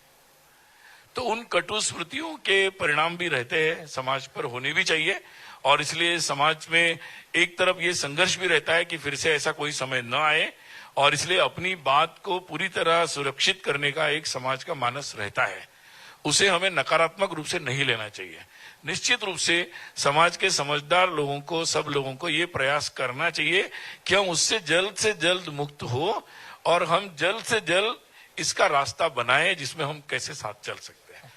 तो उन कटु स्मृतियों के परिणाम भी रहते हैं, समाज पर होने भी चाहिए, और इसलिए समाज में एक तरफ ये संघर्ष भी रहता है कि फिर से ऐसा कोई समय न आए, और इसलिए अपनी बात को पूरी तरह सुरक्षित करने का एक समाज का मानस रहता है। उसे हमें नकारात्मक रूप से नहीं लेना चाहिए। निश्चित रूप से समाज के समझदार लोगों को, सब लोगों को ये प्रयास करना चाहिए कि हम उससे जल्द से जल्द मुक्त हो, और हम जल्द से जल्द इसका रास्ता बनाएं जिसमें हम कैसे साथ चल सकते हैं।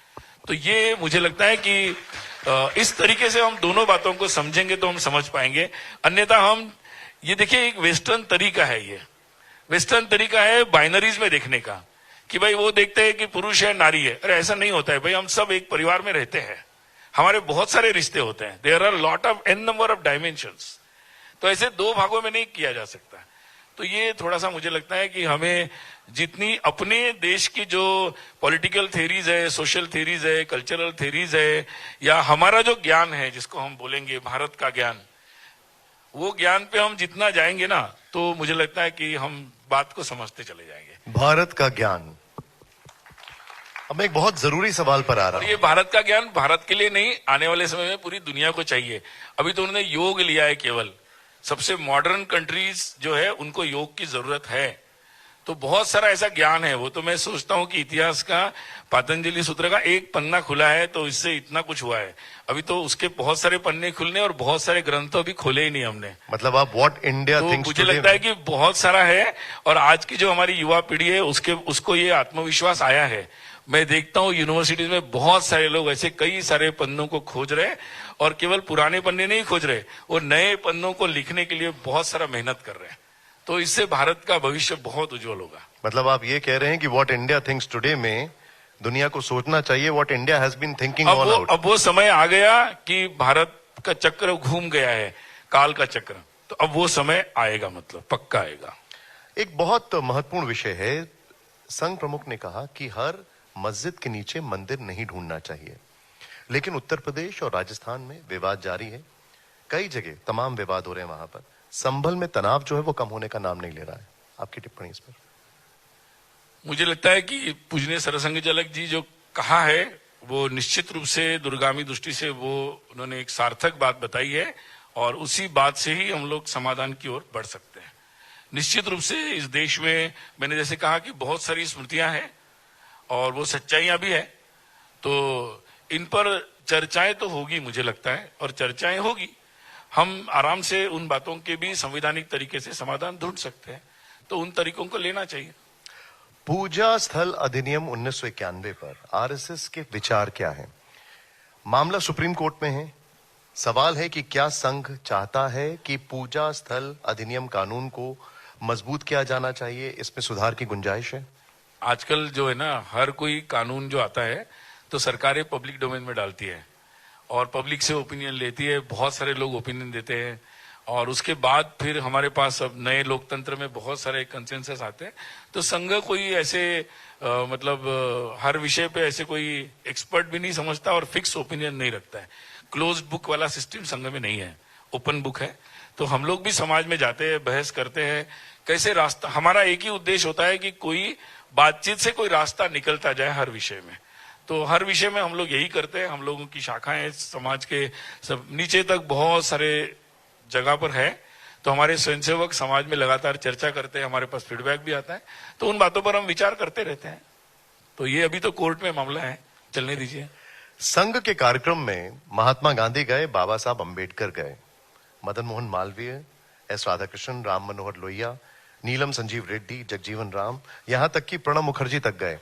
तो ये मुझे लगता है कि इस तरीके से हम दोनों बातों को समझेंगे तो हम समझ पाएंगे। अन्यथा हम, ये देखिए, एक वेस्टर्न तरीका है, ये वेस्टर्न तरीका है बाइनरीज में देखने का, कि भाई वो देखते हैं कि पुरुष है, नारी है। अरे ऐसा नहीं होता है भाई, हम सब एक परिवार में रहते हैं, हमारे बहुत सारे रिश्ते होते हैं। There are lot of an number of dimensions. तो ऐसे दो भागों में नहीं किया जा सकता। तो ये थोड़ा सा मुझे लगता है कि हमें जितनी अपने देश की जो पॉलिटिकल थेरीज है, सोशल थेरीज है, कल्चरल थेरीज है, या हमारा जो ज्ञान है जिसको हम बोलेंगे भारत का ज्ञान, वो ज्ञान पे हम जितना जाएंगे ना, तो मुझे लगता है कि हम बात को समझते चले जाएंगे। भारत का ज्ञान। अब मैं एक बहुत जरूरी सवाल पर आ रहा हूं। ये भारत का ज्ञान भारत के लिए नहीं, आने वाले समय में पूरी दुनिया को चाहिए। अभी तो उन्होंने योग लिया है केवल, सबसे मॉडर्न कंट्रीज जो है उनको योग की जरूरत है। तो बहुत सारा ऐसा ज्ञान है, वो तो मैं सोचता हूं कि इतिहास का पतंजलि सूत्र का एक पन्ना खुला है तो इससे इतना कुछ हुआ है। अभी तो उसके बहुत सारे पन्ने खुलने और बहुत सारे ग्रंथ अभी खोले ही नहीं हमने। मतलब आप व्हाट इंडिया थिंक्स मुझे लगता है कि बहुत सारा है, और आज की जो हमारी युवा पीढ़ी है उसको ये आत्मविश्वास आया है। मैं देखता हूँ यूनिवर्सिटीज में बहुत सारे लोग ऐसे कई सारे पन्नों को खोज रहे, और केवल पुराने पन्ने नहीं खोज रहे, वो नए पन्नों को लिखने के लिए बहुत सारा मेहनत कर रहे हैं। तो इससे भारत का भविष्य बहुत उज्जवल होगा। मतलब आप ये कह रहे हैं कि व्हाट इंडिया थिंक्स टुडे में दुनिया को सोचना चाहिए what India has been thinking all out. अब वो समय आ गया कि भारत का चक्र घूम गया है, काल का चक्र। तो अब वो समय आएगा, मतलब पक्का आएगा। एक बहुत महत्वपूर्ण विषय है, संघ प्रमुख ने कहा कि हर मस्जिद के नीचे मंदिर नहीं ढूंढना चाहिए, लेकिन उत्तर प्रदेश और राजस्थान में विवाद जारी है। कई जगह तमाम विवाद हो रहे हैं। वहां पर संभल में तनाव जो है वो कम होने का नाम नहीं ले रहा है। आपकी टिप्पणी इस पर? मुझे लगता है कि पूजनीय सरसंघ चालक जी जो कहा है वो निश्चित रूप से दूरगामी दृष्टि से वो उन्होंने एक सार्थक बात बताई है, और उसी बात से ही हम लोग समाधान की ओर बढ़ सकते हैं। निश्चित रूप से इस देश में मैंने जैसे कहा कि बहुत सारी स्मृतियां हैं और वो सच्चाइयां भी है। तो इन पर चर्चाएं तो होगी मुझे लगता है, और चर्चाएं होगी, हम आराम से उन बातों के भी संवैधानिक तरीके से समाधान ढूंढ सकते हैं, तो उन तरीकों को लेना चाहिए। पूजा स्थल अधिनियम 1991 पर आरएसएस के विचार क्या हैं? मामला सुप्रीम कोर्ट में है। सवाल है कि क्या संघ चाहता है कि पूजा स्थल अधिनियम कानून को मजबूत किया जाना चाहिए, इसमें सुधार की गुंजाइश है? आजकल जो है ना, हर कोई कानून जो आता है तो सरकारें पब्लिक डोमेन में डालती है और पब्लिक से ओपिनियन लेती है, बहुत सारे लोग ओपिनियन देते हैं, और उसके बाद फिर हमारे पास अब नए लोकतंत्र में बहुत सारे कंसेंसस आते हैं। तो संघ कोई ऐसे हर विषय पे ऐसे कोई एक्सपर्ट भी नहीं समझता और फिक्स ओपिनियन नहीं रखता है। क्लोज्ड बुक वाला सिस्टम संघ में नहीं है, ओपन बुक है। तो हम लोग भी समाज में जाते हैं, बहस करते हैं, कैसे रास्ता, हमारा एक ही उद्देश्य होता है कि कोई बातचीत से कोई रास्ता निकलता जाए हर विषय में। तो हर विषय में हम लोग यही करते हैं। हम लोगों की शाखाएं समाज के सब नीचे तक बहुत सारे जगह पर है, तो हमारे स्वयंसेवक समाज में लगातार चर्चा करते हैं, हमारे पास फीडबैक भी आता है, तो उन बातों पर हम विचार करते रहते हैं। तो ये अभी तो कोर्ट में मामला है, चलने दीजिए। संघ के कार्यक्रम में महात्मा गांधी गए, बाबा साहब अंबेडकर गए, मदन मोहन मालवीय, एस राधाकृष्णन, राम मनोहर लोहिया, नीलम संजीव रेड्डी, जगजीवन राम, यहां तक कि प्रणब मुखर्जी तक गए।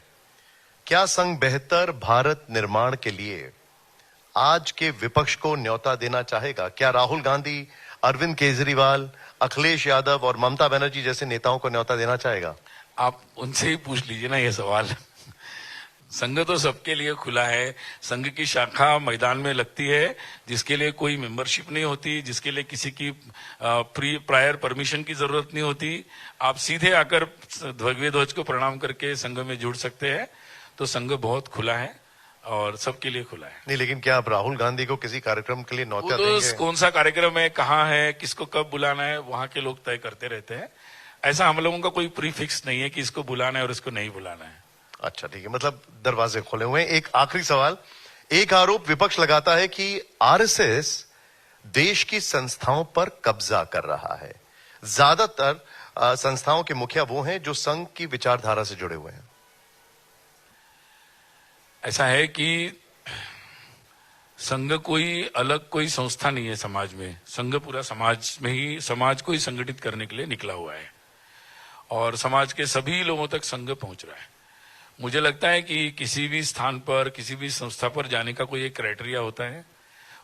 क्या संघ बेहतर भारत निर्माण के लिए आज के विपक्ष को न्योता देना चाहेगा? क्या राहुल गांधी, अरविंद केजरीवाल, अखिलेश यादव और ममता बनर्जी जैसे नेताओं को न्योता देना चाहेगा? आप उनसे ही पूछ लीजिए ना ये सवाल। संघ तो सबके लिए खुला है। संघ की शाखा मैदान में लगती है, जिसके लिए कोई मेंबरशिप नहीं होती, जिसके लिए किसी की प्रायर परमिशन की जरूरत नहीं होती। आप सीधे आकर भगवे ध्वज को प्रणाम करके संघ में जुड़ सकते हैं। तो संघ बहुत खुला है और सबके लिए खुला है। नहीं, लेकिन क्या आप राहुल गांधी को किसी कार्यक्रम के लिए न्योता देंगे? कौन सा कार्यक्रम है, कहाँ है, किसको कब बुलाना है, वहां के लोग तय करते रहते हैं। ऐसा हम लोगों का कोई प्रीफिक्स नहीं है कि इसको बुलाना है और इसको नहीं बुलाना है। अच्छा, ठीक है, मतलब दरवाजे खोले हुए हैं। एक आखिरी सवाल। एक आरोप विपक्ष लगाता है कि आरएसएस देश की संस्थाओं पर कब्जा कर रहा है। ज्यादातर संस्थाओं के मुखिया वो हैं जो संघ की विचारधारा से जुड़े हुए हैं। ऐसा है कि संघ कोई अलग कोई संस्था नहीं है समाज में। संघ पूरा समाज में ही, समाज को ही संगठित करने के लिए निकला हुआ है और समाज के सभी लोगों तक संघ पहुंच रहा है। मुझे लगता है कि किसी भी स्थान पर, किसी भी संस्था पर जाने का कोई एक क्राइटेरिया होता है,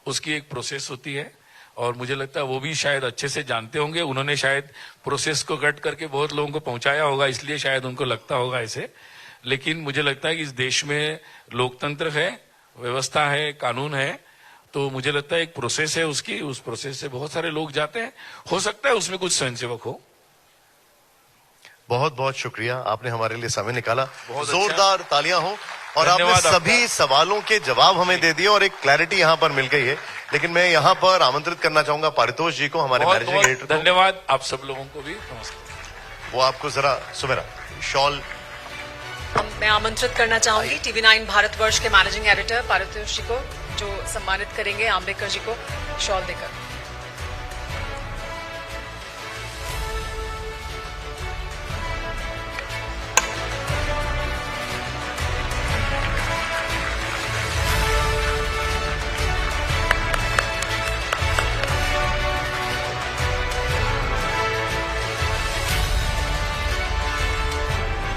उसकी एक प्रोसेस होती है, और मुझे लगता है वो भी शायद अच्छे से जानते होंगे। उन्होंने शायद प्रोसेस को कट करके बहुत लोगों को पहुंचाया होगा, इसलिए शायद उनको लगता होगा ऐसे। लेकिन मुझे लगता है कि इस देश में लोकतंत्र है, व्यवस्था है, कानून है, तो मुझे लगता है एक प्रोसेस है उसकी, उस प्रोसेस से बहुत सारे लोग जाते हैं। हो सकता है उसमें कुछ स्वयंसेवक हो। बहुत बहुत शुक्रिया, आपने हमारे लिए समय निकाला। बहुत जोरदार तालियां हो। और आपने सभी सवालों के जवाब हमें दे दिए और एक क्लैरिटी यहां पर मिल गई है। लेकिन मैं यहां पर आमंत्रित करना चाहूंगा पारितोष जी को, हमारे मैनेजिंग एडिटर को। धन्यवाद आप सब लोगों को भी, नमस्कार। वो आपको जरा सुमेरा शॉल। मैं आमंत्रित करना चाहूंगी TV9 भारतवर्ष के मैनेजिंग एडिटर पारितोष जी को, जो सम्मानित करेंगे आम्बेडकर जी को शॉल देकर।